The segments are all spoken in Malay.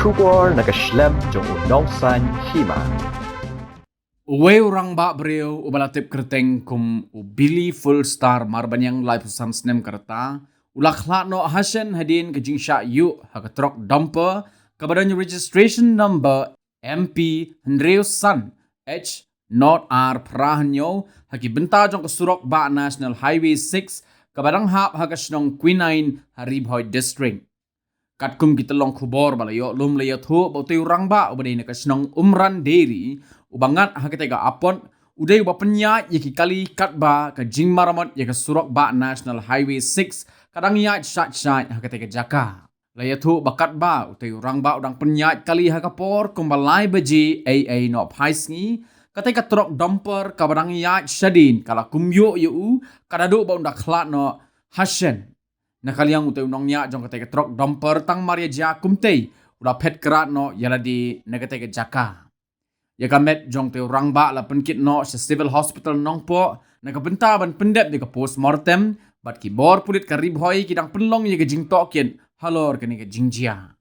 Shubor nakaslem jong unongsan hima. Uwe orang ba beriu ubalatip kerteng kum ubili full star marbanyang live sam snem kerta ulakla no hasen hadin kejing sya yu hakatrok dumper kabadanya registration number MP Hendreus San H not R prahanyo haki benta jong kesurok ba National Highway 6 kabadang hap hakasnong Quinine Haribhoy District. Katkum kita long kubor balayo lum layo thu bautai urang ba ubadai na kasnong umran dairy ubangat hakatega apon uday uba penya yaki kali kat ba ka jing maramat yaka surok ba National Highway 6 kadang ya shat hakatega jaka layo thu bakat ba utai urang ba udang penya kali hakapor kumbalai baji AA no phaisngi katega trok dumper kabadang ya shadin kala kumyo yu kadadu ba undak khlat no hashen nakaliang utai unongnya jong katega trok dumper tang maria ja kumtei udah pet kerat no yala di negatega jaka ya kamet jong te orang ba la penkit no sa civil hospital nongpo nakabenta ban pendep di ka postmortem bat ki bor pulit ka ribhoy kidang penlong ye ka jing tokin halor ka ni ka jingjia.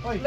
Oi,